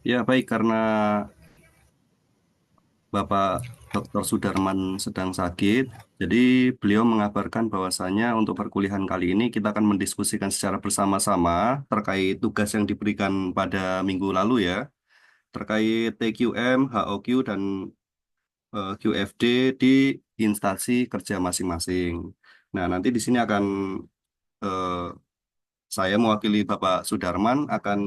Ya, baik, karena Bapak Dr. Sudarman sedang sakit, jadi beliau mengabarkan bahwasanya untuk perkuliahan kali ini kita akan mendiskusikan secara bersama-sama terkait tugas yang diberikan pada minggu lalu ya, terkait TQM, HOQ, dan QFD di instansi kerja masing-masing. Nah, nanti di sini akan eh, saya mewakili Bapak Sudarman akan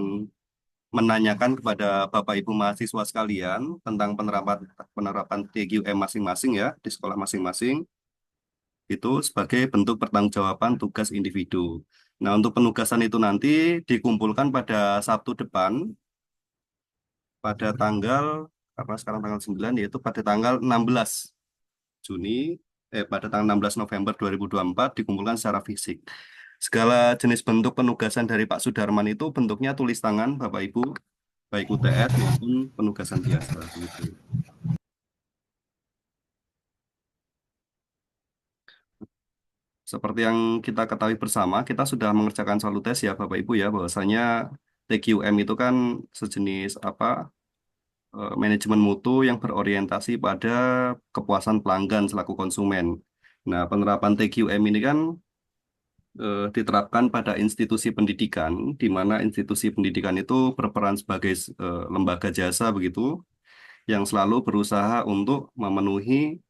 menanyakan kepada Bapak Ibu mahasiswa sekalian tentang penerapan penerapan TQM masing-masing ya di sekolah masing-masing itu sebagai bentuk pertanggungjawaban tugas individu. Nah, untuk penugasan itu nanti dikumpulkan pada Sabtu depan pada tanggal apa sekarang tanggal 9 yaitu pada tanggal 16 Juni pada tanggal 16 November 2024 dikumpulkan secara fisik. Segala jenis bentuk penugasan dari Pak Sudarman itu bentuknya tulis tangan Bapak Ibu, baik UTS maupun penugasan biasa. Gitu. Seperti yang kita ketahui bersama, kita sudah mengerjakan satu tes ya Bapak Ibu ya, bahwasanya TQM itu kan sejenis apa manajemen mutu yang berorientasi pada kepuasan pelanggan selaku konsumen. Nah, penerapan TQM ini kan diterapkan pada institusi pendidikan, di mana institusi pendidikan itu berperan sebagai lembaga jasa begitu, yang selalu berusaha untuk memenuhi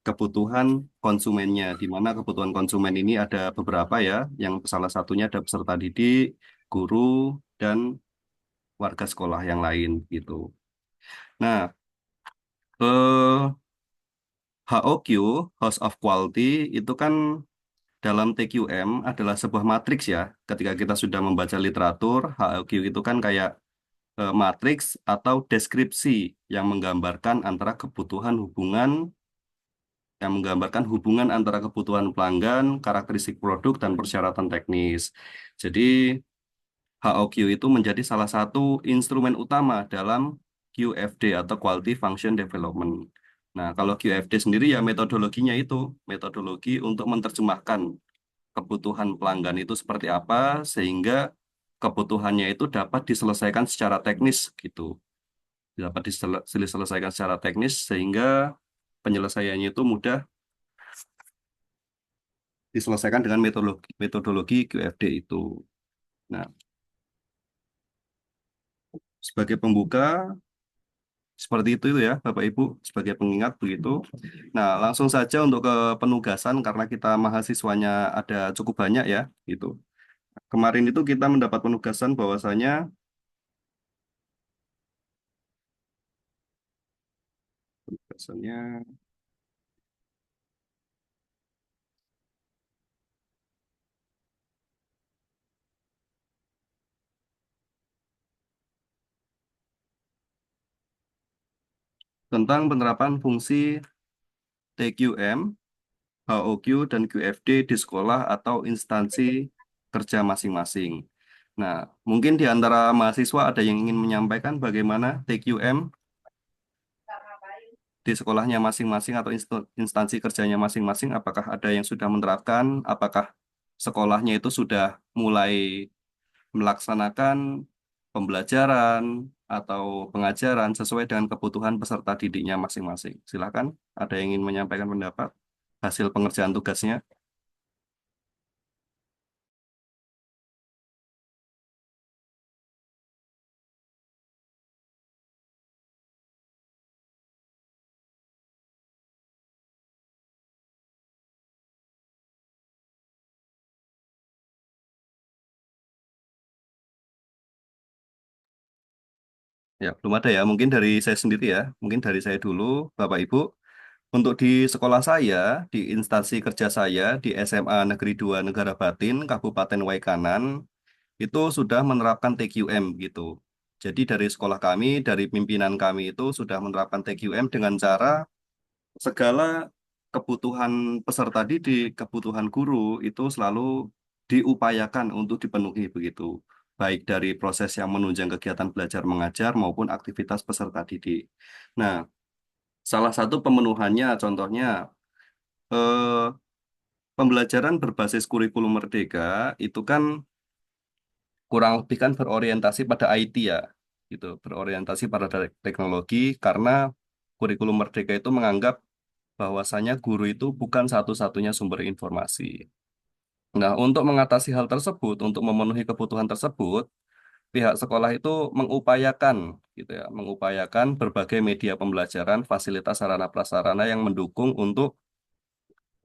kebutuhan konsumennya, di mana kebutuhan konsumen ini ada beberapa ya, yang salah satunya ada peserta didik, guru, dan warga sekolah yang lain gitu. Nah, HOQ, House of Quality, itu kan dalam TQM adalah sebuah matriks ya. Ketika kita sudah membaca literatur, HOQ itu kan kayak matriks atau deskripsi yang menggambarkan antara kebutuhan hubungan yang menggambarkan hubungan antara kebutuhan pelanggan, karakteristik produk, dan persyaratan teknis. Jadi, HOQ itu menjadi salah satu instrumen utama dalam QFD atau Quality Function Development. Nah, kalau QFD sendiri ya metodologinya itu, metodologi untuk menerjemahkan kebutuhan pelanggan itu seperti apa, sehingga kebutuhannya itu dapat diselesaikan secara teknis gitu. Dapat diselesaikan secara teknis sehingga penyelesaiannya itu mudah diselesaikan dengan metodologi QFD itu. Nah, sebagai pembuka seperti itu ya, Bapak Ibu, sebagai pengingat begitu. Nah, langsung saja untuk ke penugasan karena kita mahasiswanya ada cukup banyak ya, gitu. Kemarin itu kita mendapat penugasan bahwasanya penugasannya tentang penerapan fungsi TQM, HOQ, dan QFD di sekolah atau instansi kerja masing-masing. Nah, mungkin di antara mahasiswa ada yang ingin menyampaikan bagaimana TQM di sekolahnya masing-masing atau instansi kerjanya masing-masing, apakah ada yang sudah menerapkan, apakah sekolahnya itu sudah mulai melaksanakan pembelajaran atau pengajaran sesuai dengan kebutuhan peserta didiknya masing-masing. Silakan, ada yang ingin menyampaikan pendapat hasil pengerjaan tugasnya. Ya, belum ada ya. Mungkin dari saya sendiri ya. Mungkin dari saya dulu, Bapak Ibu. Untuk di sekolah saya, di instansi kerja saya, di SMA Negeri 2 Negara Batin, Kabupaten Waikanan, itu sudah menerapkan TQM gitu. Jadi dari sekolah kami, dari pimpinan kami itu sudah menerapkan TQM dengan cara segala kebutuhan peserta didik, kebutuhan guru itu selalu diupayakan untuk dipenuhi begitu. Baik dari proses yang menunjang kegiatan belajar mengajar maupun aktivitas peserta didik. Nah, salah satu pemenuhannya contohnya eh, pembelajaran berbasis kurikulum merdeka itu kan kurang lebih kan berorientasi pada IT ya gitu, berorientasi pada teknologi karena kurikulum Merdeka itu menganggap bahwasanya guru itu bukan satu-satunya sumber informasi. Nah, untuk mengatasi hal tersebut, untuk memenuhi kebutuhan tersebut, pihak sekolah itu mengupayakan gitu ya, mengupayakan berbagai media pembelajaran, fasilitas sarana prasarana yang mendukung untuk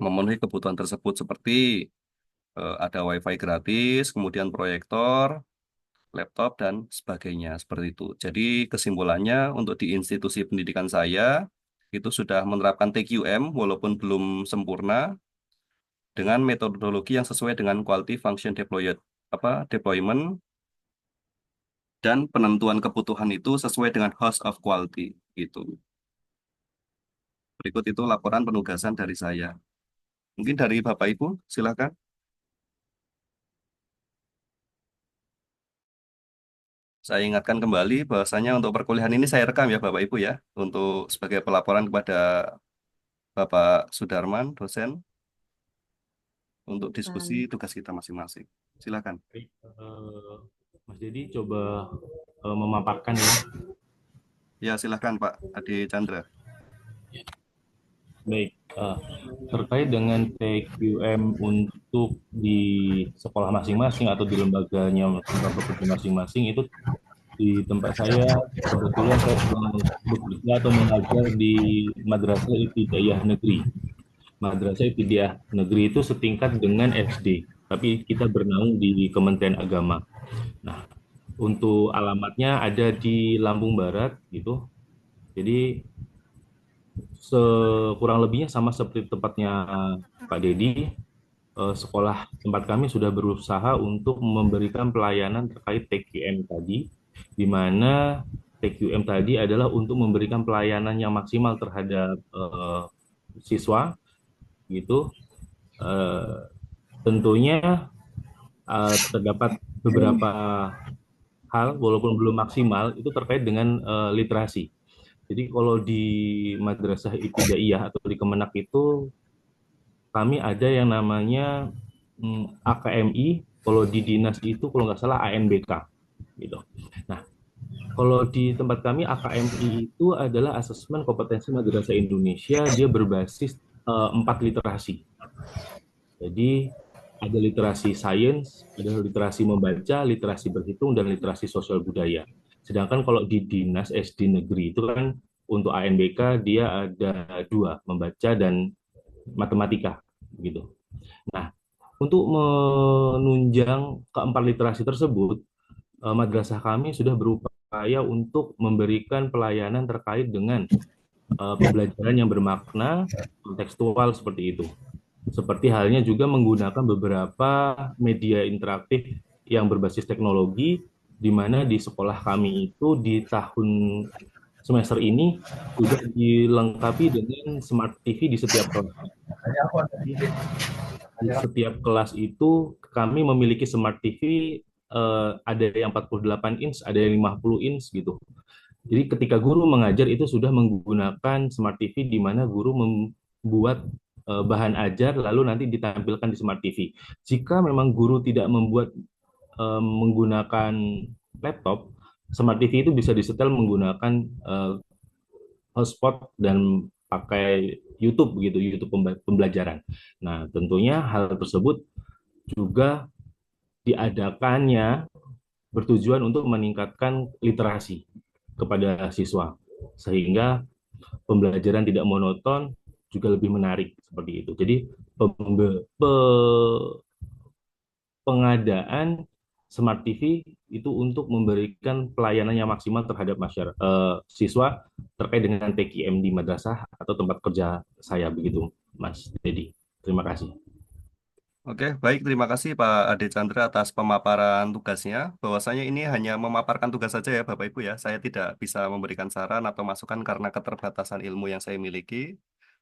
memenuhi kebutuhan tersebut seperti ada WiFi gratis, kemudian proyektor, laptop dan sebagainya seperti itu. Jadi kesimpulannya untuk di institusi pendidikan saya itu sudah menerapkan TQM walaupun belum sempurna dengan metodologi yang sesuai dengan quality function deployment dan penentuan kebutuhan itu sesuai dengan host of quality gitu. Berikut itu laporan penugasan dari saya. Mungkin dari Bapak Ibu, silakan. Saya ingatkan kembali bahwasanya untuk perkuliahan ini saya rekam ya Bapak Ibu ya, untuk sebagai pelaporan kepada Bapak Sudarman, dosen, untuk diskusi Baik. tugas kita masing-masing. Silakan. Baik, Mas Dedi coba memaparkan ya. Ya, silakan Pak Ade Chandra. Baik, terkait dengan TQM untuk di sekolah masing-masing atau di lembaganya tempat bekerja masing-masing itu di tempat saya kebetulan saya sedang bekerja atau mengajar di Madrasah Ibtidaiyah Negeri. Madrasah Ibtidaiyah Negeri itu setingkat dengan SD, tapi kita bernaung di Kementerian Agama. Nah, untuk alamatnya ada di Lampung Barat gitu. Jadi kurang lebihnya sama seperti tempatnya Pak Dedi, sekolah tempat kami sudah berusaha untuk memberikan pelayanan terkait TQM tadi, di mana TQM tadi adalah untuk memberikan pelayanan yang maksimal terhadap siswa gitu. Eh, Tentunya terdapat beberapa hal walaupun belum maksimal itu terkait dengan literasi. Jadi kalau di Madrasah Ibtidaiyah atau di Kemenak itu kami ada yang namanya AKMI, kalau di dinas itu kalau nggak salah ANBK gitu. Nah, kalau di tempat kami AKMI itu adalah asesmen kompetensi madrasah Indonesia, dia berbasis 4 literasi. Jadi ada literasi sains, ada literasi membaca, literasi berhitung, dan literasi sosial budaya. Sedangkan kalau di dinas SD negeri itu kan untuk ANBK dia ada 2, membaca dan matematika gitu. Nah, untuk menunjang keempat literasi tersebut, madrasah kami sudah berupaya untuk memberikan pelayanan terkait dengan pembelajaran yang bermakna, kontekstual seperti itu. Seperti halnya juga menggunakan beberapa media interaktif yang berbasis teknologi, di mana di sekolah kami itu di tahun semester ini sudah dilengkapi dengan smart TV di setiap kelas. Di setiap kelas itu kami memiliki smart TV, ada yang 48 inch, ada yang 50 inch gitu. Jadi ketika guru mengajar itu sudah menggunakan smart TV di mana guru membuat bahan ajar lalu nanti ditampilkan di smart TV. Jika memang guru tidak membuat menggunakan laptop, smart TV itu bisa disetel menggunakan hotspot dan pakai YouTube begitu, YouTube pembelajaran. Nah, tentunya hal tersebut juga diadakannya bertujuan untuk meningkatkan literasi kepada siswa sehingga pembelajaran tidak monoton juga lebih menarik seperti itu. Jadi pengadaan smart TV itu untuk memberikan pelayanan yang maksimal terhadap masyarakat siswa terkait dengan TKM di madrasah atau tempat kerja saya begitu, Mas Dedi. Terima kasih. Oke, baik. Terima kasih Pak Ade Chandra atas pemaparan tugasnya. Bahwasanya ini hanya memaparkan tugas saja ya Bapak Ibu ya. Saya tidak bisa memberikan saran atau masukan karena keterbatasan ilmu yang saya miliki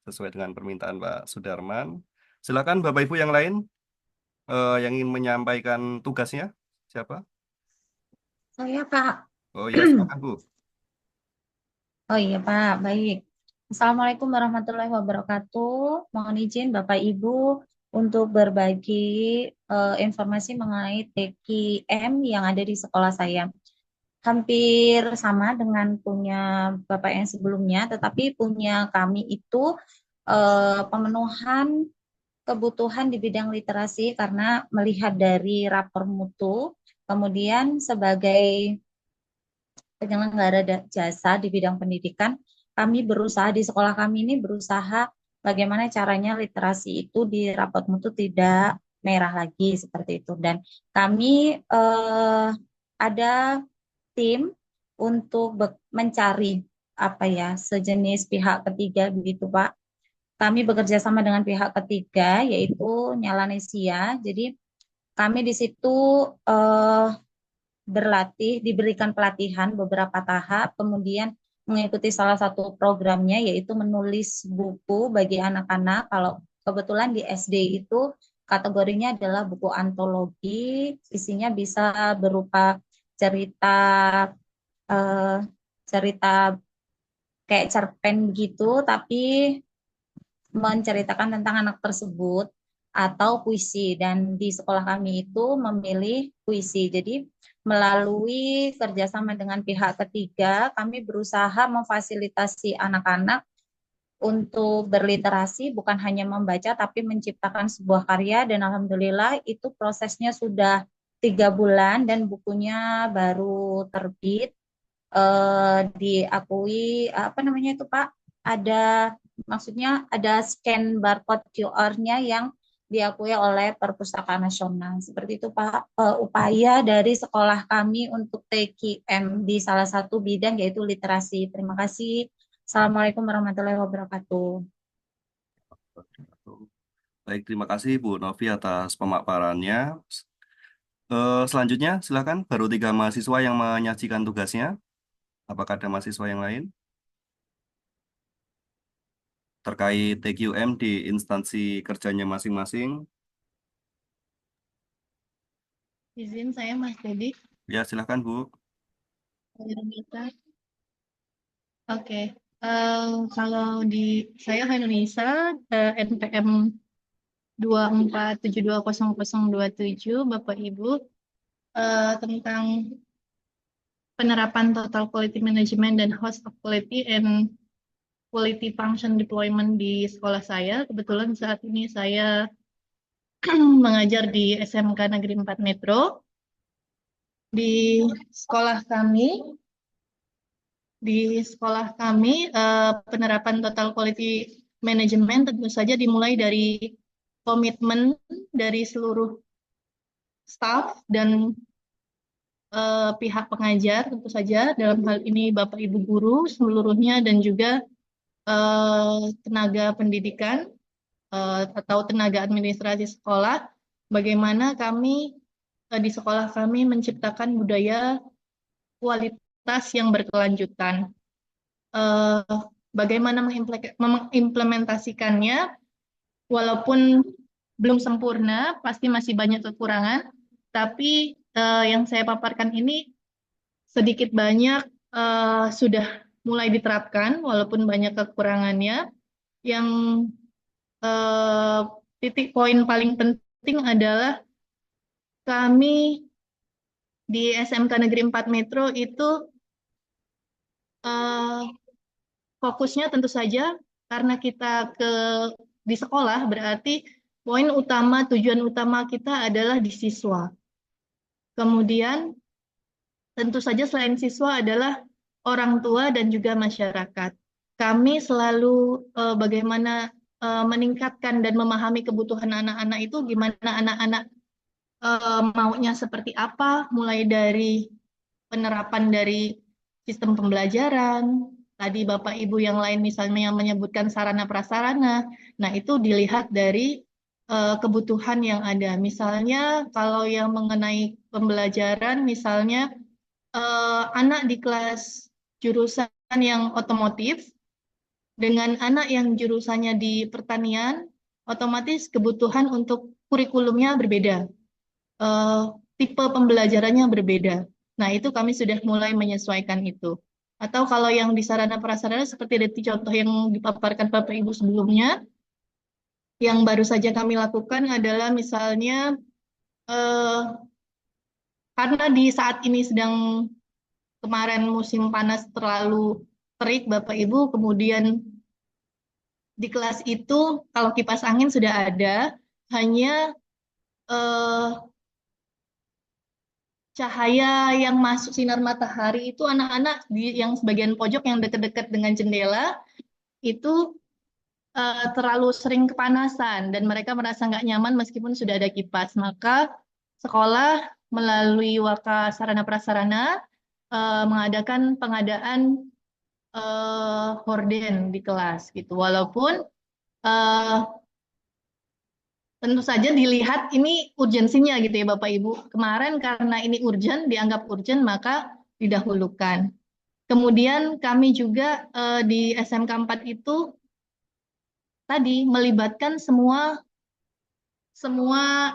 sesuai dengan permintaan Pak Sudarman. Silakan Bapak Ibu yang lain yang ingin menyampaikan tugasnya. Siapa? Saya Pak. Oh ya, silakan Bu. Oh iya Pak, baik. Assalamualaikum warahmatullahi wabarakatuh. Mohon izin Bapak Ibu untuk berbagi informasi mengenai TKM yang ada di sekolah saya. hampir sama dengan punya Bapak yang sebelumnya, tetapi punya kami itu pemenuhan kebutuhan di bidang literasi karena melihat dari rapor mutu, kemudian sebagai penyelenggara jasa di bidang pendidikan, kami berusaha di sekolah kami ini berusaha bagaimana caranya literasi itu di rapot mutu tidak merah lagi seperti itu. Dan kami ada tim untuk mencari apa ya sejenis pihak ketiga begitu Pak. Kami bekerja sama dengan pihak ketiga yaitu Nyalanesia. Jadi kami di situ eh, diberikan pelatihan beberapa tahap, kemudian mengikuti salah satu programnya yaitu menulis buku bagi anak-anak. Kalau kebetulan di SD itu kategorinya adalah buku antologi, isinya bisa berupa cerita eh, cerita kayak cerpen gitu, tapi menceritakan tentang anak tersebut atau puisi dan di sekolah kami itu memilih puisi. Jadi melalui kerjasama dengan pihak ketiga kami berusaha memfasilitasi anak-anak untuk berliterasi bukan hanya membaca tapi menciptakan sebuah karya dan alhamdulillah itu prosesnya sudah 3 bulan dan bukunya baru terbit diakui apa namanya itu Pak ada maksudnya ada scan barcode QR-nya yang diakui oleh Perpustakaan Nasional seperti itu Pak. Upaya dari sekolah kami untuk TKM di salah satu bidang yaitu literasi. Terima kasih. Assalamualaikum warahmatullahi wabarakatuh. Baik, terima kasih Bu Novi atas pemaparannya. Selanjutnya, silakan baru 3 mahasiswa yang menyajikan tugasnya. Apakah ada mahasiswa yang lain terkait TQM di instansi kerjanya masing-masing? Izin saya Mas Dedi. Ya, silakan Bu. Indonesia. Oke. Kalau di saya Indonesia NPM 24720027 Bapak Ibu tentang penerapan total quality management dan host of quality and quality function deployment di sekolah saya. Kebetulan saat ini saya mengajar di SMK Negeri 4 Metro. Di sekolah kami penerapan total quality management tentu saja dimulai dari komitmen dari seluruh staf dan pihak pengajar tentu saja dalam hal ini Bapak Ibu guru seluruhnya dan juga tenaga pendidikan atau tenaga administrasi sekolah bagaimana kami di sekolah kami menciptakan budaya kualitas yang berkelanjutan. Bagaimana mengimplementasikannya, walaupun belum sempurna, pasti masih banyak kekurangan, tapi yang saya paparkan ini sedikit banyak sudah mulai diterapkan, walaupun banyak kekurangannya. Yang titik poin paling penting adalah kami di SMK Negeri 4 Metro itu fokusnya tentu saja karena kita di sekolah berarti poin utama, tujuan utama kita adalah di siswa. Kemudian tentu saja selain siswa adalah orang tua dan juga masyarakat. Kami selalu bagaimana meningkatkan dan memahami kebutuhan anak-anak itu, gimana anak-anak maunya seperti apa, mulai dari penerapan dari sistem pembelajaran, tadi Bapak Ibu yang lain misalnya yang menyebutkan sarana prasarana, nah itu dilihat dari kebutuhan yang ada. Misalnya kalau yang mengenai pembelajaran, misalnya anak di kelas jurusan yang otomotif dengan anak yang jurusannya di pertanian, otomatis kebutuhan untuk kurikulumnya berbeda, tipe pembelajarannya berbeda. Nah, itu kami sudah mulai menyesuaikan itu. Atau kalau yang di sarana prasarana seperti dari contoh yang dipaparkan Bapak Ibu sebelumnya, yang baru saja kami lakukan adalah misalnya karena di saat ini sedang kemarin musim panas terlalu terik Bapak Ibu, kemudian di kelas itu kalau kipas angin sudah ada, hanya eh, cahaya yang masuk sinar matahari itu anak-anak di yang sebagian pojok yang dekat-dekat dengan jendela itu terlalu sering kepanasan dan mereka merasa nggak nyaman meskipun sudah ada kipas. Maka sekolah melalui Waka Sarana Prasarana mengadakan pengadaan horden di kelas gitu. Walaupun eh, tentu saja dilihat ini urgensinya gitu ya Bapak Ibu. Kemarin karena ini urgent, dianggap urgent maka didahulukan. Kemudian kami juga di SMK 4 itu tadi melibatkan semua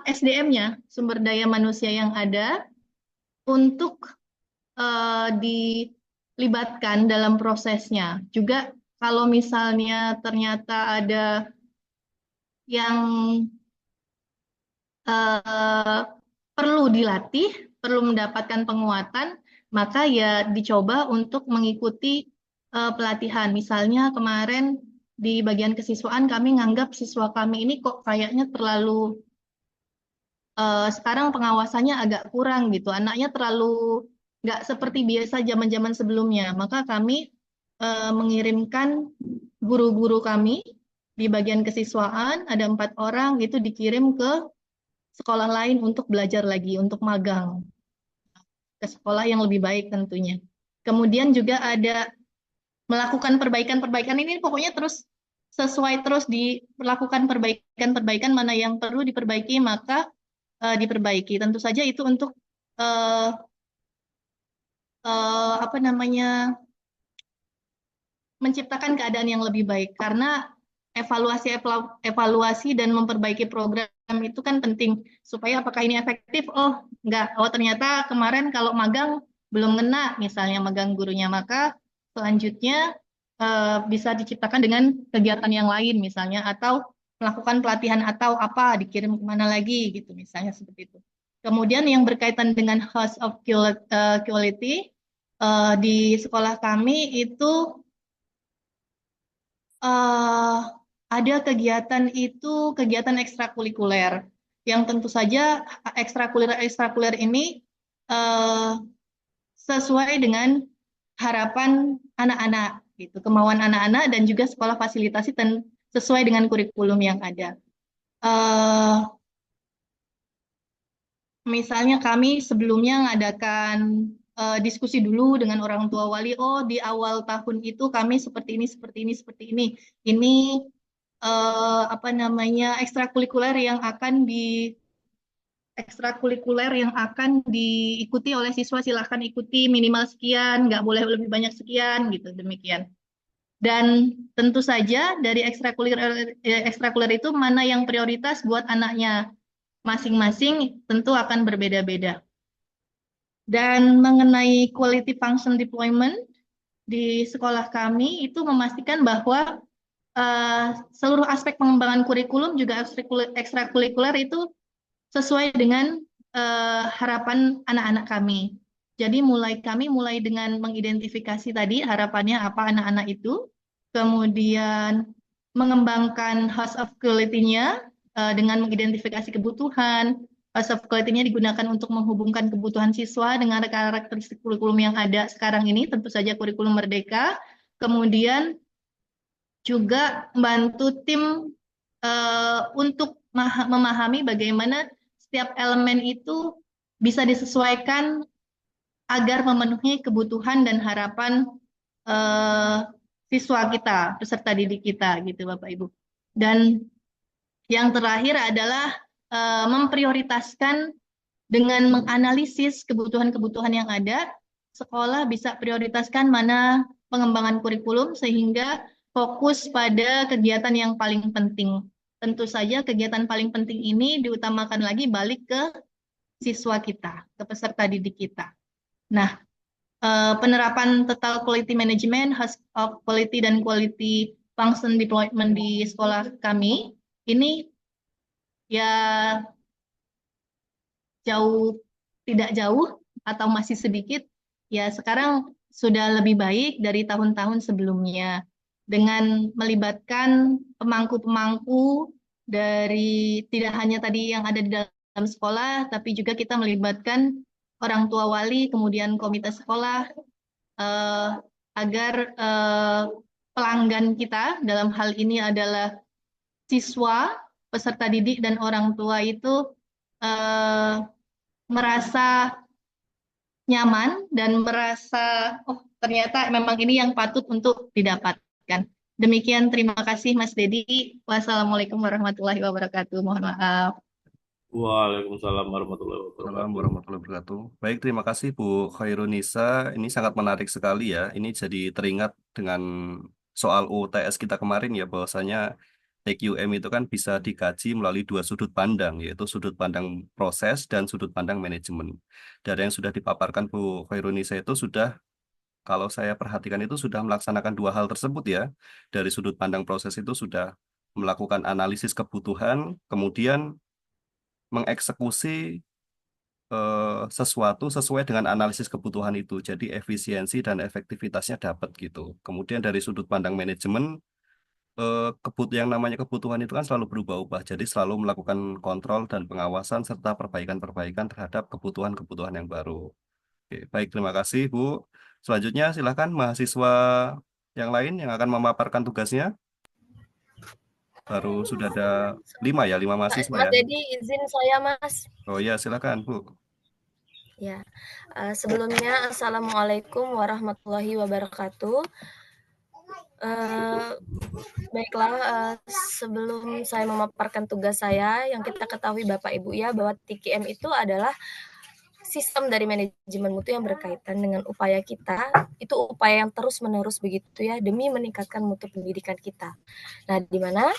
SDM-nya, sumber daya manusia yang ada untuk dilibatkan dalam prosesnya. Juga kalau misalnya ternyata ada yang eh, perlu dilatih, perlu mendapatkan penguatan, maka ya dicoba untuk mengikuti pelatihan. Misalnya kemarin di bagian kesiswaan kami nganggap siswa kami ini kok kayaknya terlalu sekarang pengawasannya agak kurang gitu. Anaknya terlalu nggak seperti biasa zaman-zaman sebelumnya. Maka kami mengirimkan guru-guru kami di bagian kesiswaan, ada 4 orang, itu dikirim ke sekolah lain untuk belajar lagi, untuk magang ke sekolah yang lebih baik tentunya. Kemudian juga ada melakukan perbaikan-perbaikan ini pokoknya terus sesuai terus dilakukan perbaikan-perbaikan mana yang perlu diperbaiki maka diperbaiki. Tentu saja itu untuk eh, apa namanya menciptakan keadaan yang lebih baik karena evaluasi dan memperbaiki program itu kan penting supaya apakah ini efektif. Oh enggak, oh ternyata kemarin kalau magang belum ngena misalnya magang gurunya maka selanjutnya bisa diciptakan dengan kegiatan yang lain misalnya atau melakukan pelatihan atau apa dikirim kemana lagi gitu misalnya seperti itu. Kemudian yang berkaitan dengan host of quality di sekolah kami itu eh, ada kegiatan itu kegiatan ekstrakurikuler yang tentu saja ekstrakurikuler ini eh, sesuai dengan harapan anak-anak gitu, kemauan anak-anak dan juga sekolah fasilitasi dan sesuai dengan kurikulum yang ada. Eh, Misalnya kami sebelumnya mengadakan diskusi dulu dengan orang tua wali. Oh, di awal tahun itu kami seperti ini, seperti ini, seperti ini. Ini apa namanya ekstrakurikuler yang akan diikuti oleh siswa silahkan ikuti minimal sekian, nggak boleh lebih banyak sekian gitu demikian. Dan tentu saja dari ekstrakurikuler itu mana yang prioritas buat anaknya masing-masing tentu akan berbeda-beda. Dan mengenai quality function deployment di sekolah kami itu memastikan bahwa seluruh aspek pengembangan kurikulum juga ekstrakurikuler itu sesuai dengan harapan anak-anak kami. Jadi kami mulai dengan mengidentifikasi tadi harapannya apa anak-anak itu, kemudian mengembangkan house of quality-nya dengan mengidentifikasi kebutuhan. House of quality-nya digunakan untuk menghubungkan kebutuhan siswa dengan karakteristik kurikulum yang ada sekarang ini, tentu saja kurikulum merdeka. Kemudian juga membantu tim untuk memahami bagaimana setiap elemen itu bisa disesuaikan agar memenuhi kebutuhan dan harapan eh, siswa kita, peserta didik kita, gitu Bapak Ibu. Dan yang terakhir adalah memprioritaskan dengan menganalisis kebutuhan-kebutuhan yang ada, sekolah bisa prioritaskan mana pengembangan kurikulum sehingga fokus pada kegiatan yang paling penting. Tentu saja kegiatan paling penting ini diutamakan lagi balik ke siswa kita, ke peserta didik kita. Nah, penerapan total quality management, house of quality dan quality function deployment di sekolah kami ini ya tidak jauh atau masih sedikit Ya, sekarang sudah lebih baik dari tahun-tahun sebelumnya dengan melibatkan pemangku-pemangku dari tidak hanya tadi yang ada di dalam sekolah, tapi juga kita melibatkan orang tua wali, kemudian komite sekolah, eh, agar pelanggan kita dalam hal ini adalah siswa, peserta didik, dan orang tua itu eh, merasa nyaman dan merasa, oh ternyata memang ini yang patut untuk didapatkan. Demikian, terima kasih Mas Dedi. Wassalamualaikum warahmatullahi wabarakatuh. Mohon maaf. Waalaikumsalam warahmatullahi Assalamualaikum wabarakatuh. warahmatullahi wabarakatuh. Baik, terima kasih Bu Khairunisa. Ini sangat menarik sekali ya. Ini jadi teringat dengan soal UTS kita kemarin ya, bahwasanya TQM itu kan bisa dikaji melalui dua sudut pandang, yaitu sudut pandang proses dan sudut pandang manajemen. Dari yang sudah dipaparkan Bu Khairunisa itu sudah, kalau saya perhatikan itu sudah melaksanakan dua hal tersebut ya. Dari sudut pandang proses itu sudah melakukan analisis kebutuhan, kemudian mengeksekusi sesuatu sesuai dengan analisis kebutuhan itu. Jadi efisiensi dan efektivitasnya dapat gitu. Kemudian dari sudut pandang manajemen, yang namanya kebutuhan itu kan selalu berubah-ubah. Jadi selalu melakukan kontrol dan pengawasan serta perbaikan-perbaikan terhadap kebutuhan-kebutuhan yang baru. Oke, baik, terima kasih Bu. Selanjutnya silakan mahasiswa yang lain yang akan memaparkan tugasnya. Baru sudah ada 5 ya, 5 mahasiswa Mas ya. Dedi, izin saya Mas. Oh ya, silakan Bu. Ya, sebelumnya Assalamualaikum warahmatullahi wabarakatuh. Baiklah, sebelum saya memaparkan tugas saya, yang kita ketahui Bapak Ibu ya, bahwa TKM itu adalah sistem dari manajemen mutu yang berkaitan dengan upaya kita, itu upaya yang terus-menerus begitu ya, demi meningkatkan mutu pendidikan kita. Nah, di mana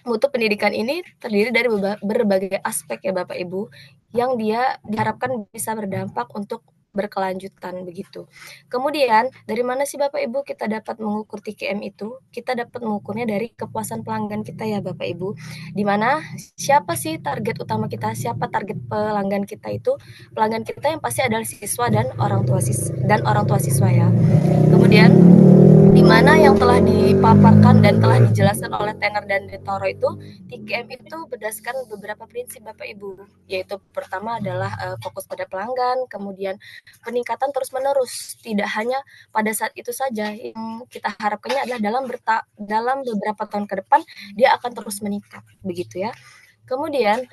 mutu pendidikan ini terdiri dari berbagai aspek ya Bapak Ibu, yang dia diharapkan bisa berdampak untuk berkelanjutan begitu. Kemudian, dari mana sih Bapak Ibu kita dapat mengukur TKM itu? Kita dapat mengukurnya dari kepuasan pelanggan kita ya Bapak Ibu. Di mana siapa sih target utama kita? Siapa target pelanggan kita itu? Pelanggan kita yang pasti adalah siswa dan orang tua siswa ya. Kemudian di mana yang telah dipaparkan dan telah dijelaskan oleh Tenner dan De Toro itu, TKM itu berdasarkan beberapa prinsip Bapak Ibu, yaitu pertama adalah fokus pada pelanggan, kemudian peningkatan terus-menerus, tidak hanya pada saat itu saja. Yang kita harapkannya adalah dalam beberapa tahun ke depan dia akan terus meningkat, begitu ya. Kemudian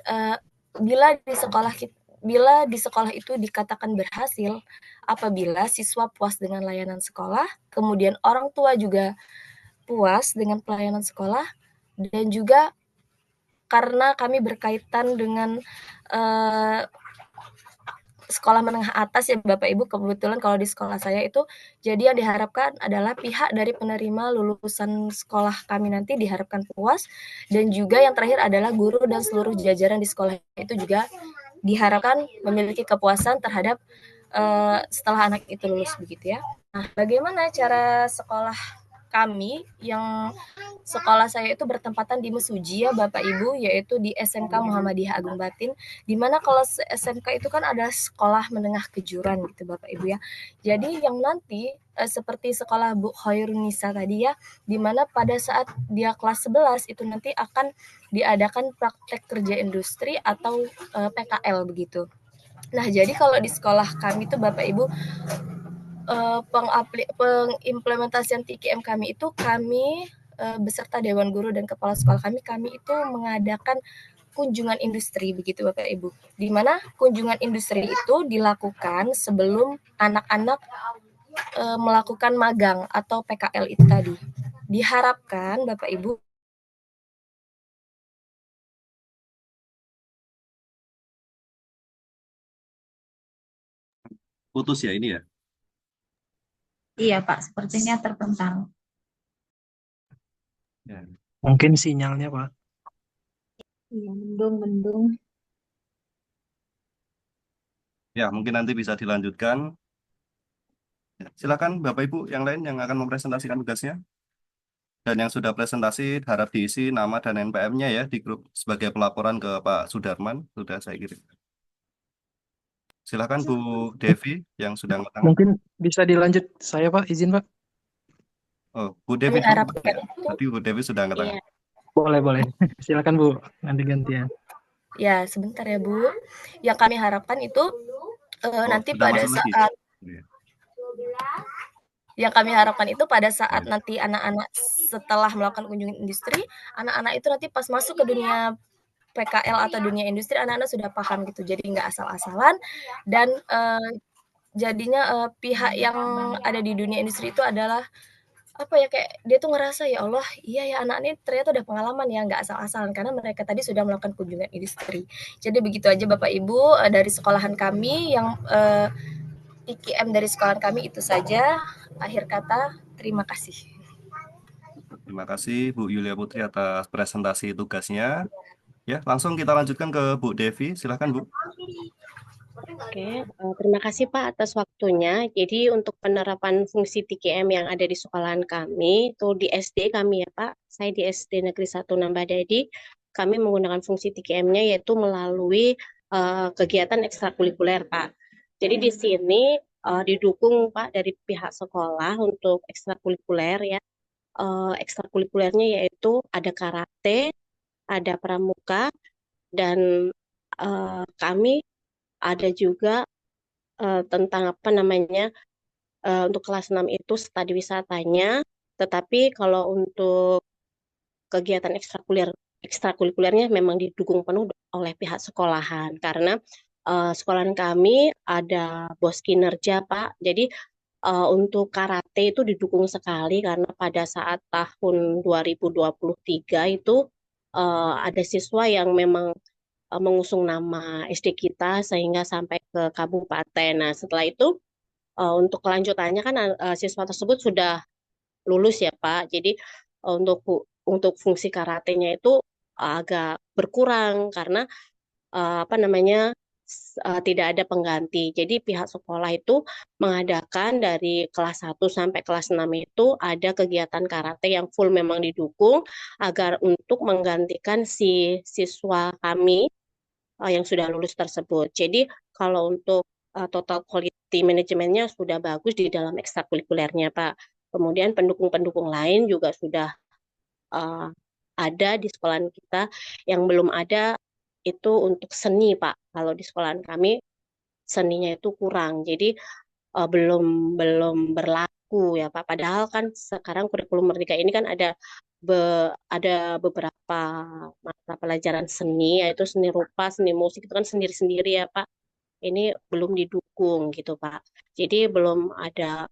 bila di sekolah itu dikatakan berhasil apabila siswa puas dengan layanan sekolah, kemudian orang tua juga puas dengan pelayanan sekolah, dan juga karena kami berkaitan dengan sekolah menengah atas ya Bapak Ibu, kebetulan kalau di sekolah saya itu, jadi yang diharapkan adalah pihak dari penerima lulusan sekolah kami nanti diharapkan puas, dan juga yang terakhir adalah guru dan seluruh jajaran di sekolah itu juga diharapkan memiliki kepuasan terhadap setelah anak itu lulus begitu ya. Nah, bagaimana cara sekolah kami yang sekolah saya itu bertempatan di Mesuji ya Bapak Ibu, yaitu di SMK Muhammadiyah Agung Batin, di mana kalau SMK itu kan ada sekolah menengah kejuruan gitu Bapak Ibu ya. Jadi yang nanti seperti sekolah Bu Khairunisa tadi ya, di mana pada saat dia kelas 11 itu nanti akan diadakan praktek kerja industri atau PKL begitu. Nah, jadi kalau di sekolah kami itu Bapak Ibu, pengimplementasian TKM kami itu kami beserta Dewan Guru dan Kepala Sekolah kami itu mengadakan kunjungan industri begitu Bapak Ibu. Di mana kunjungan industri itu dilakukan sebelum anak-anak melakukan magang atau PKL itu tadi. Diharapkan Bapak Ibu Putus ya ini ya. Iya Pak, sepertinya terpental. Ya. Mungkin sinyalnya, Pak. Iya, mendung. Ya, mungkin nanti bisa dilanjutkan. Ya, silakan Bapak Ibu yang lain yang akan mempresentasikan tugasnya. Dan yang sudah presentasi harap diisi nama dan NPM-nya ya di grup sebagai pelaporan ke Pak Sudarman. Sudah saya kirim. Silakan Bu Devi yang sudah angkat tangan. Mungkin bisa dilanjut saya Pak, izin Pak. Oh, Bu Kami Devi dulu Pak, harapkan ya. itu, Tadi Bu Devi sudah angkat iya, tangan. Boleh, boleh. Silakan Bu, nanti gantian. ya sebentar ya Bu. Yang kami harapkan itu Oh, nanti sudah pada masuk lagi. saat Iya. yang kami harapkan itu pada saat Iya. nanti anak-anak setelah melakukan kunjungan industri, anak-anak itu nanti pas masuk ke dunia PKL atau dunia industri, anak-anak sudah paham gitu. Jadi nggak asal-asalan dan jadinya pihak yang ada di dunia industri itu adalah apa ya, kayak dia tuh ngerasa ya Allah, iya ya anak ini ternyata udah pengalaman ya, nggak asal-asalan karena mereka tadi sudah melakukan kunjungan industri. Jadi begitu aja Bapak Ibu dari sekolahan kami yang IKM dari sekolahan kami itu saja. Akhir kata, terima kasih. Terima kasih Bu Yulia Putri atas presentasi tugasnya. Ya, langsung kita lanjutkan ke Bu Devi. Silakan Bu. Oke, terima kasih Pak atas waktunya. Jadi untuk penerapan fungsi TKM yang ada di sekolahan kami, itu di SD kami ya Pak, saya di SD Negeri 1 Nambadadi, kami menggunakan fungsi TKM-nya yaitu melalui kegiatan ekstrakurikuler Pak. Jadi di sini didukung Pak dari pihak sekolah untuk ekstrakurikuler ya. Ekstrakurikulernya yaitu ada karate, ada pramuka, dan kami ada juga tentang apa namanya untuk kelas 6 itu studi wisatanya, tetapi kalau untuk kegiatan ekstrakurikulernya memang didukung penuh oleh pihak sekolahan karena sekolahan kami ada bos kinerja Pak. Jadi untuk karate itu didukung sekali karena pada saat tahun 2023 itu ada siswa yang memang mengusung nama SD kita sehingga sampai ke kabupaten. Nah, setelah itu untuk kelanjutannya kan siswa tersebut sudah lulus ya Pak. Jadi untuk fungsi karatenya itu agak berkurang karena apa namanya tidak ada pengganti. Jadi pihak sekolah itu mengadakan dari kelas 1 sampai kelas 6 itu ada kegiatan karate yang full memang didukung agar untuk menggantikan si siswa kami yang sudah lulus tersebut. Jadi kalau untuk total quality manajemennya sudah bagus di dalam ekstrakurikulernya, Pak. Kemudian pendukung-pendukung lain juga sudah uh, ada di sekolahan kita. Yang belum ada itu untuk seni, Pak. Kalau di sekolahan kami seninya itu kurang. Jadi belum belum berlaku ya Pak. Padahal kan sekarang kurikulum Merdeka ini kan ada beberapa mata pelajaran seni yaitu seni rupa, seni musik itu kan sendiri-sendiri ya Pak. Ini belum didukung gitu Pak. Jadi belum ada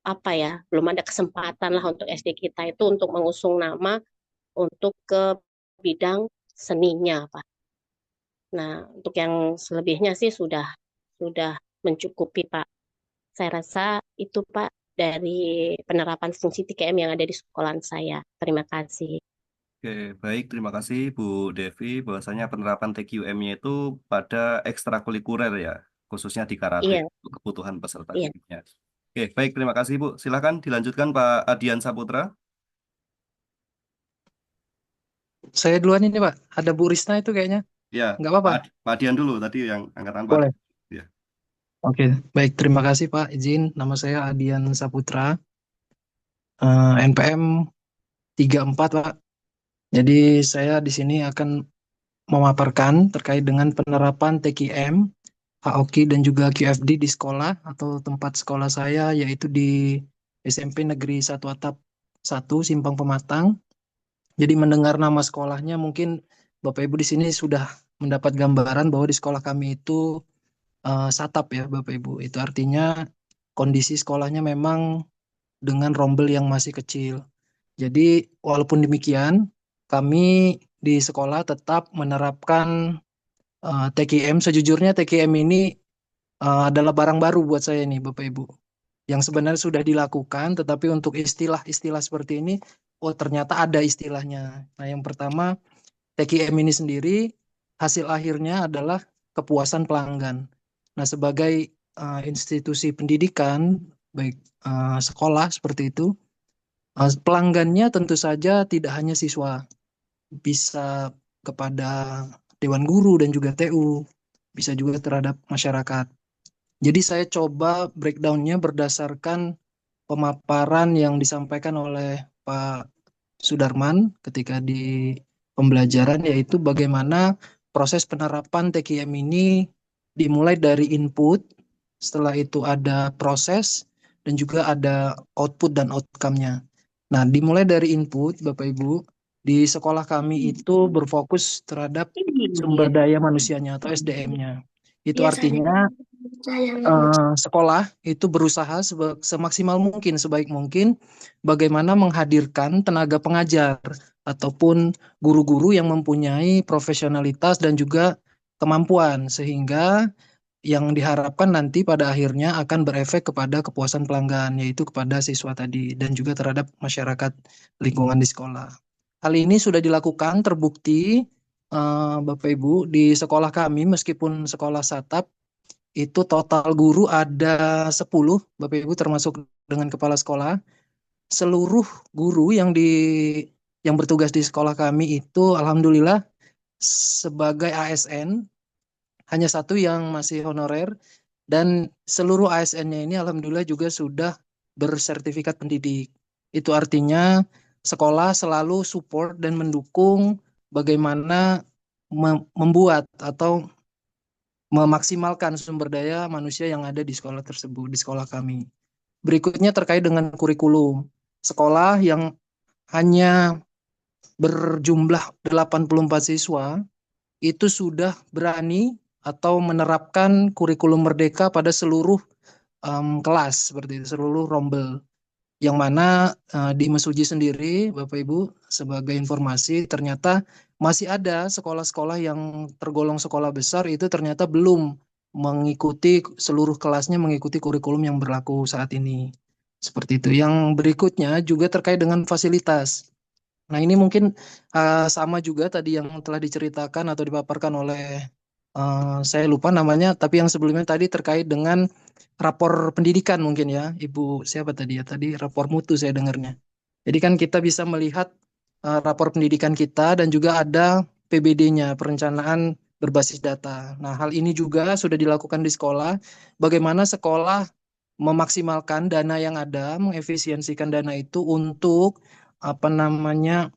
apa ya, belum ada kesempatan lah untuk SD kita itu untuk mengusung nama untuk ke bidang seninya Pak. Nah, untuk yang selebihnya sih sudah mencukupi Pak. Saya rasa itu Pak dari penerapan fungsi TKM yang ada di sekolahan saya. Terima kasih. Oke, baik. Terima kasih Bu Devi. Bahwasanya penerapan TQM-nya itu pada ekstrakurikuler ya, khususnya di karate Iya, untuk kebutuhan peserta iya. didiknya. Oke, baik. Terima kasih Bu. Silakan dilanjutkan Pak Adian Saputra. Saya duluan ini Pak, ada Bu Risna itu kayaknya. Ya, Nggak apa-apa? Pak Adian dulu tadi yang angkatan Pak Boleh. Adian. Ya. Oke, baik. Terima kasih Pak. Izin, nama saya Adian Saputra, NPM 34 Pak. Jadi saya di sini akan memaparkan terkait dengan penerapan TKM, HOQ dan juga QFD di sekolah atau tempat sekolah saya yaitu di SMP Negeri 1 Atap 1 Simpang Pematang. Jadi mendengar nama sekolahnya mungkin Bapak Ibu di sini sudah mendapat gambaran bahwa di sekolah kami itu satap ya Bapak Ibu. Itu artinya kondisi sekolahnya memang dengan rombel yang masih kecil. Jadi walaupun demikian kami di sekolah tetap menerapkan TKM. Sejujurnya TKM ini adalah barang baru buat saya nih Bapak Ibu. Yang sebenarnya sudah dilakukan, tetapi untuk istilah-istilah seperti ini, oh ternyata ada istilahnya. Nah yang pertama, TKM ini sendiri hasil akhirnya adalah kepuasan pelanggan. Nah sebagai institusi pendidikan, baik sekolah seperti itu, pelanggannya tentu saja tidak hanya siswa, bisa kepada Dewan Guru dan juga TU, bisa juga terhadap masyarakat. Jadi saya coba breakdown-nya berdasarkan pemaparan yang disampaikan oleh Pak Sudarman ketika di pembelajaran, yaitu bagaimana proses penerapan TKM ini dimulai dari input, setelah itu ada proses, dan juga ada output dan outcome-nya. Nah, dimulai dari input, Bapak Ibu, di sekolah kami itu berfokus terhadap sumber daya manusianya atau SDM-nya. Itu artinya sekolah itu berusaha semaksimal mungkin, sebaik mungkin, bagaimana menghadirkan tenaga pengajar ataupun guru-guru yang mempunyai profesionalitas dan juga kemampuan, sehingga yang diharapkan nanti pada akhirnya akan berefek kepada kepuasan pelanggan, yaitu kepada siswa tadi, dan juga terhadap masyarakat lingkungan di sekolah. Hal ini sudah dilakukan, terbukti, Bapak Ibu, di sekolah kami, meskipun sekolah SATAP, itu total guru ada 10, Bapak Ibu, termasuk dengan kepala sekolah. Seluruh guru yang bertugas di sekolah kami itu alhamdulillah sebagai ASN, hanya satu yang masih honorer, dan seluruh ASN-nya ini alhamdulillah juga sudah bersertifikat pendidik. Itu artinya sekolah selalu support dan mendukung bagaimana membuat atau memaksimalkan sumber daya manusia yang ada di sekolah tersebut, di sekolah kami. Berikutnya terkait dengan kurikulum. Sekolah yang hanya berjumlah 84 siswa itu sudah berani atau menerapkan kurikulum merdeka pada seluruh kelas, seperti itu, seluruh rombel. Yang mana di Mesuji sendiri, Bapak Ibu, sebagai informasi, ternyata masih ada sekolah-sekolah yang tergolong sekolah besar itu ternyata belum mengikuti, seluruh kelasnya mengikuti kurikulum yang berlaku saat ini. Seperti itu. Yang berikutnya juga terkait dengan fasilitas. Nah, ini mungkin sama juga tadi yang telah diceritakan atau dipaparkan oleh saya lupa namanya, tapi yang sebelumnya tadi terkait dengan rapor pendidikan mungkin ya, Ibu siapa tadi ya? Tadi rapor mutu saya dengarnya. Jadi kan kita bisa melihat rapor pendidikan kita dan juga ada PBD-nya, perencanaan berbasis data. Nah, hal ini juga sudah dilakukan di sekolah. Bagaimana sekolah memaksimalkan dana yang ada, mengefisiensikan dana itu untuk apa namanya,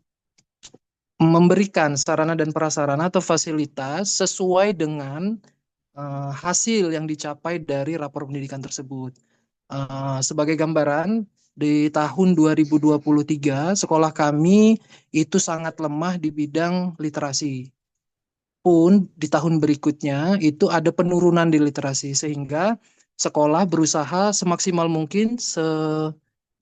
memberikan sarana dan prasarana atau fasilitas sesuai dengan hasil yang dicapai dari rapor pendidikan tersebut. Sebagai gambaran, di tahun 2023 sekolah kami itu sangat lemah di bidang literasi. Pun di tahun berikutnya itu ada penurunan di literasi, sehingga sekolah berusaha semaksimal mungkin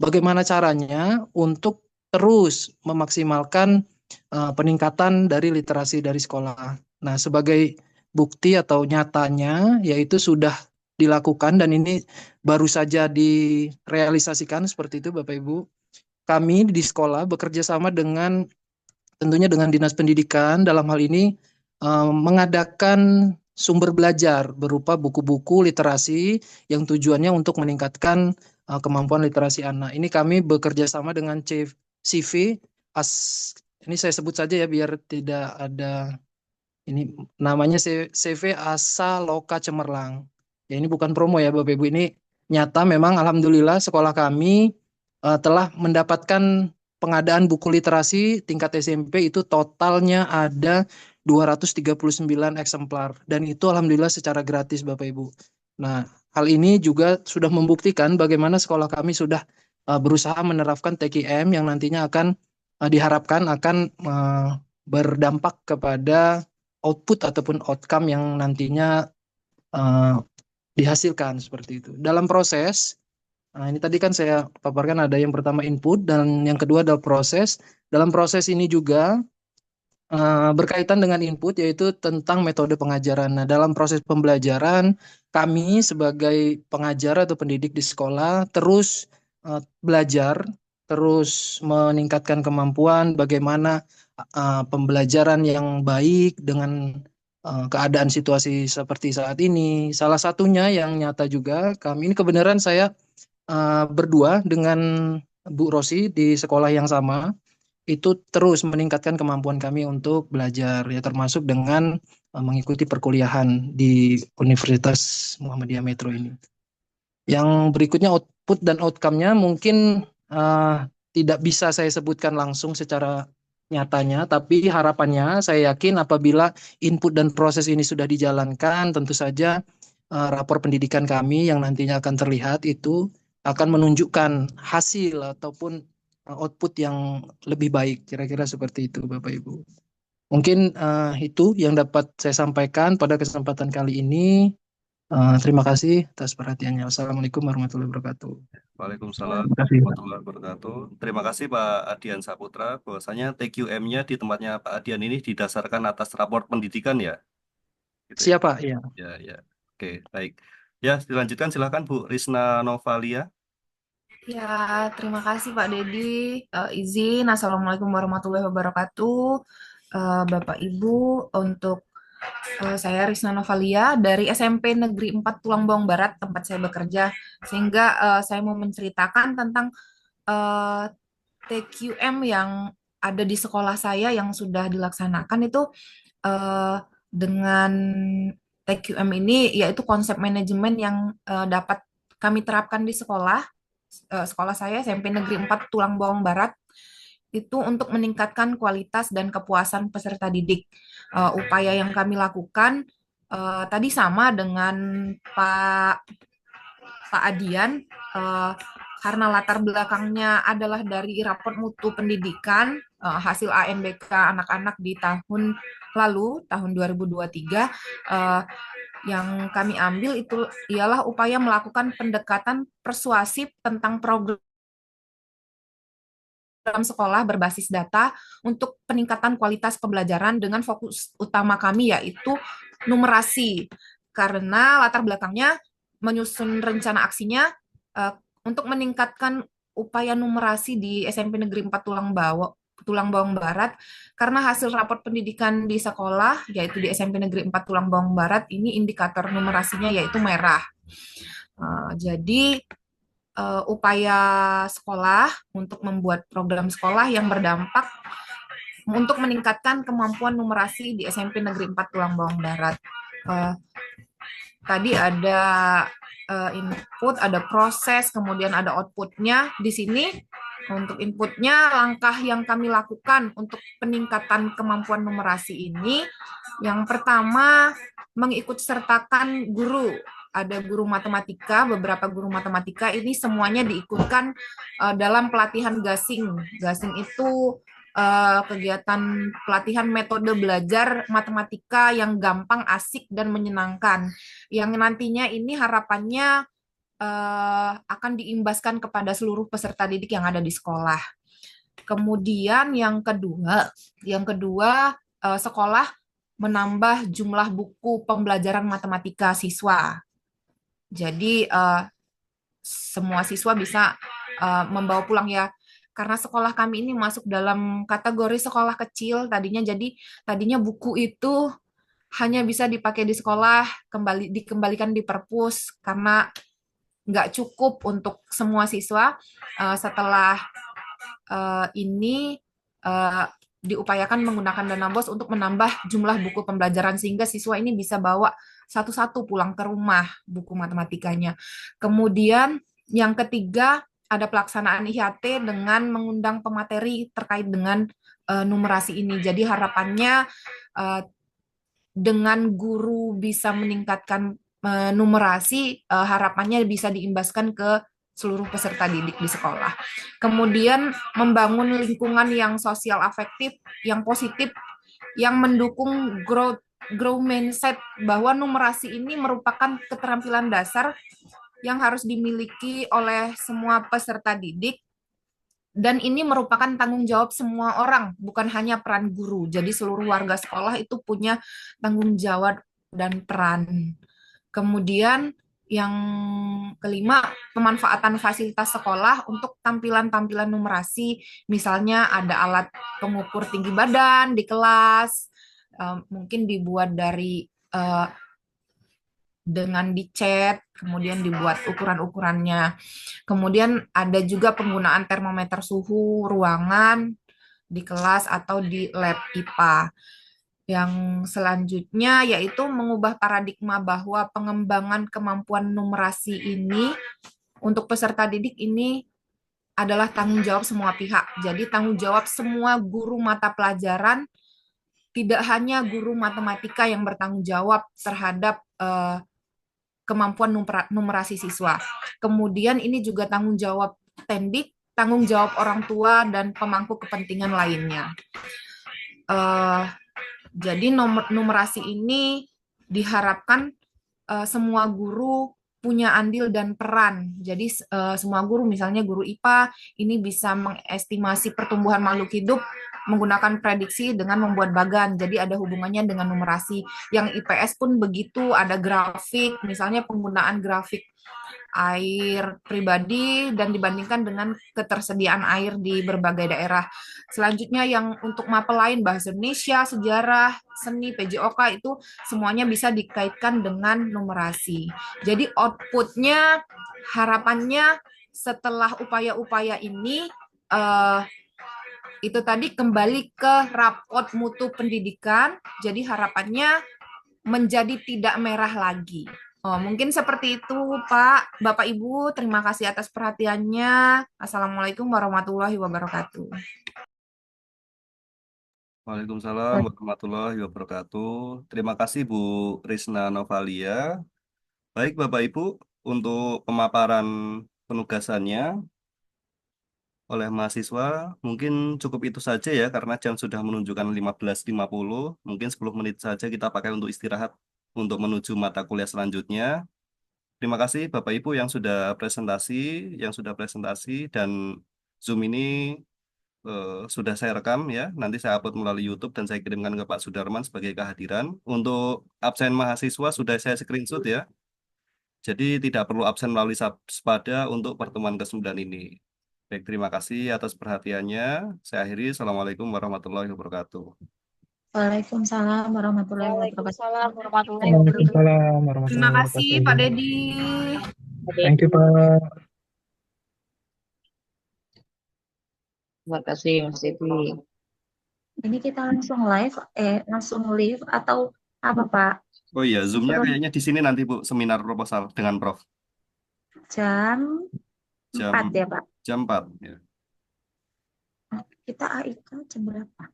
bagaimana caranya untuk terus memaksimalkan peningkatan dari literasi dari sekolah. Nah, sebagai bukti atau nyatanya yaitu sudah dilakukan dan ini baru saja direalisasikan seperti itu, Bapak Ibu. Kami di sekolah bekerja sama dengan tentunya dengan Dinas Pendidikan, dalam hal ini mengadakan sumber belajar berupa buku-buku literasi yang tujuannya untuk meningkatkan kemampuan literasi anak. Ini kami bekerja sama dengan CV ini saya sebut saja ya biar tidak ada, ini namanya CV Asa Loka Cemerlang. Ya, ini bukan promo ya Bapak Ibu, ini nyata memang alhamdulillah sekolah kami telah mendapatkan pengadaan buku literasi tingkat SMP itu totalnya ada 239 eksemplar dan itu alhamdulillah secara gratis Bapak Ibu. Nah, hal ini juga sudah membuktikan bagaimana sekolah kami sudah berusaha menerapkan TKM yang nantinya akan diharapkan akan berdampak kepada output ataupun outcome yang nantinya dihasilkan seperti itu. Dalam proses, ini tadi kan saya paparkan ada yang pertama input dan yang kedua adalah proses. Dalam proses ini juga berkaitan dengan input yaitu tentang metode pengajaran. Nah, dalam proses pembelajaran kami sebagai pengajar atau pendidik di sekolah terus belajar, terus meningkatkan kemampuan bagaimana pembelajaran yang baik dengan keadaan situasi seperti saat ini. Salah satunya yang nyata juga kami ini kebenaran saya berdua dengan Bu Rosi di sekolah yang sama. itu terus meningkatkan kemampuan kami untuk belajar, ya termasuk dengan mengikuti perkuliahan di Universitas Muhammadiyah Metro ini. Yang berikutnya output dan outcome-nya mungkin eh, tidak bisa saya sebutkan langsung secara nyatanya, tapi harapannya saya yakin apabila input dan proses ini sudah dijalankan, tentu saja rapor pendidikan kami yang nantinya akan terlihat itu akan menunjukkan hasil ataupun output yang lebih baik, kira-kira seperti itu, Bapak Ibu. Mungkin itu yang dapat saya sampaikan pada kesempatan kali ini. Terima kasih atas perhatiannya. Wassalamualaikum warahmatullahi wabarakatuh. Waalaikumsalam Terima kasih, Pak. warahmatullahi wabarakatuh. Terima kasih Pak Adian Saputra. Bahwasanya TQM-nya di tempatnya Pak Adian ini didasarkan atas rapor pendidikan ya. Gitu ya. Siapa? Ya. Ya, ya. Oke, baik. Ya, dilanjutkan silakan Bu Risna Novalia. Ya, terima kasih Pak Dedi. Izin, Assalamualaikum warahmatullahi wabarakatuh. Bapak Ibu, untuk saya Risna Novalia dari SMP Negeri 4 Tulang Bawang Barat, tempat saya bekerja. Sehingga saya mau menceritakan tentang TQM yang ada di sekolah saya yang sudah dilaksanakan itu dengan TQM ini, yaitu konsep manajemen yang dapat kami terapkan di sekolah saya SMP Negeri 4 Tulang Bawang Barat itu untuk meningkatkan kualitas dan kepuasan peserta didik. Upaya yang kami lakukan tadi sama dengan Pak Adian, karena latar belakangnya adalah dari raport mutu pendidikan hasil ANBK anak-anak di tahun lalu, tahun 2023, yang kami ambil itu ialah upaya melakukan pendekatan persuasif tentang program sekolah berbasis data untuk peningkatan kualitas pembelajaran dengan fokus utama kami yaitu numerasi. Karena latar belakangnya menyusun rencana aksinya untuk meningkatkan upaya numerasi di SMP Negeri 4 Tulang Bawang Barat, karena hasil raport pendidikan di sekolah, yaitu di SMP Negeri 4 Tulang Bawang Barat, ini indikator numerasinya yaitu merah. Jadi, upaya sekolah untuk membuat program sekolah yang berdampak untuk meningkatkan kemampuan numerasi di SMP Negeri 4 Tulang Bawang Barat. Tadi ada input, ada proses, kemudian ada outputnya. Di sini untuk inputnya, langkah yang kami lakukan untuk peningkatan kemampuan numerasi ini, yang pertama mengikut sertakan guru. Ada guru matematika, beberapa guru matematika ini semuanya diikutkan dalam pelatihan gasing. Gasing itu kegiatan pelatihan metode belajar matematika yang gampang, asik, dan menyenangkan. Yang nantinya ini harapannya akan diimbaskan kepada seluruh peserta didik yang ada di sekolah. Kemudian yang kedua sekolah menambah jumlah buku pembelajaran matematika siswa. Jadi semua siswa bisa membawa pulang ya. Karena sekolah kami ini masuk dalam kategori sekolah kecil tadinya buku itu hanya bisa dipakai di sekolah, dikembalikan di perpus karena nggak cukup untuk semua siswa. Setelah ini diupayakan menggunakan dana BOS untuk menambah jumlah buku pembelajaran sehingga siswa ini bisa bawa satu-satu pulang ke rumah buku matematikanya. Kemudian yang ketiga, ada pelaksanaan IHT dengan mengundang pemateri terkait dengan numerasi ini. Jadi harapannya dengan guru bisa meningkatkan numerasi, harapannya bisa diimbaskan ke seluruh peserta didik di sekolah. Kemudian membangun lingkungan yang sosial afektif, yang positif, yang mendukung grow mindset bahwa numerasi ini merupakan keterampilan dasar yang harus dimiliki oleh semua peserta didik, dan ini merupakan tanggung jawab semua orang, bukan hanya peran guru. Jadi seluruh warga sekolah itu punya tanggung jawab dan peran. Kemudian yang kelima, pemanfaatan fasilitas sekolah untuk tampilan-tampilan numerasi, misalnya ada alat pengukur tinggi badan di kelas, mungkin dibuat dari dengan dicat, kemudian dibuat ukuran-ukurannya. Kemudian ada juga penggunaan termometer suhu ruangan, di kelas atau di lab IPA. Yang selanjutnya yaitu mengubah paradigma bahwa pengembangan kemampuan numerasi ini untuk peserta didik ini adalah tanggung jawab semua pihak. Jadi tanggung jawab semua guru mata pelajaran, tidak hanya guru matematika yang bertanggung jawab terhadap kemampuan numerasi siswa. Kemudian ini juga tanggung jawab Tendik, tanggung jawab orang tua dan pemangku kepentingan lainnya. Jadi numerasi ini diharapkan semua guru punya andil dan peran. Jadi semua guru, misalnya guru IPA, ini bisa mengestimasi pertumbuhan makhluk hidup menggunakan prediksi dengan membuat bagan. Jadi ada hubungannya dengan numerasi. Yang IPS pun begitu, ada grafik, misalnya penggunaan grafik air pribadi dan dibandingkan dengan ketersediaan air di berbagai daerah. Selanjutnya yang untuk mapel lain, bahasa Indonesia, sejarah, seni, PJOK itu semuanya bisa dikaitkan dengan numerasi. Jadi outputnya, harapannya setelah upaya-upaya ini, itu tadi kembali ke rapot mutu pendidikan, jadi harapannya menjadi tidak merah lagi. Oh, mungkin seperti itu, Pak. Bapak, Ibu, terima kasih atas perhatiannya. Assalamualaikum warahmatullahi wabarakatuh. Waalaikumsalam warahmatullahi wabarakatuh. Terima kasih Bu Risna Novalia. Baik Bapak Ibu, untuk pemaparan penugasannya oleh mahasiswa mungkin cukup itu saja ya, karena jam sudah menunjukkan 15.50. Mungkin 10 menit saja kita pakai untuk istirahat untuk menuju mata kuliah selanjutnya. Terima kasih Bapak Ibu yang sudah presentasi dan Zoom ini sudah saya rekam ya. Nanti saya upload melalui YouTube dan saya kirimkan ke Pak Sudarman sebagai kehadiran. Untuk absen mahasiswa sudah saya screenshot ya. Jadi tidak perlu absen melalui Spada untuk pertemuan ke-9 ini. Baik, terima kasih atas perhatiannya. Saya akhiri. Assalamualaikum warahmatullahi wabarakatuh. Waalaikumsalam warahmatullahi wabarakatuh. Waalaikumsalam warahmatullahi wabarakatuh. Waalaikumsalam warahmatullahi Terima kasih, wabarakatuh. Pak Dedi. Thank you, Pak. Terima kasih Mas Devi. Ini kita langsung live atau apa Pak? Oh iya, Zoom-nya Suruh kayaknya di sini nanti Bu, seminar proposal dengan Prof. jam Jam 4 ya Pak? jam 4 ya. Kita AIK jam berapa?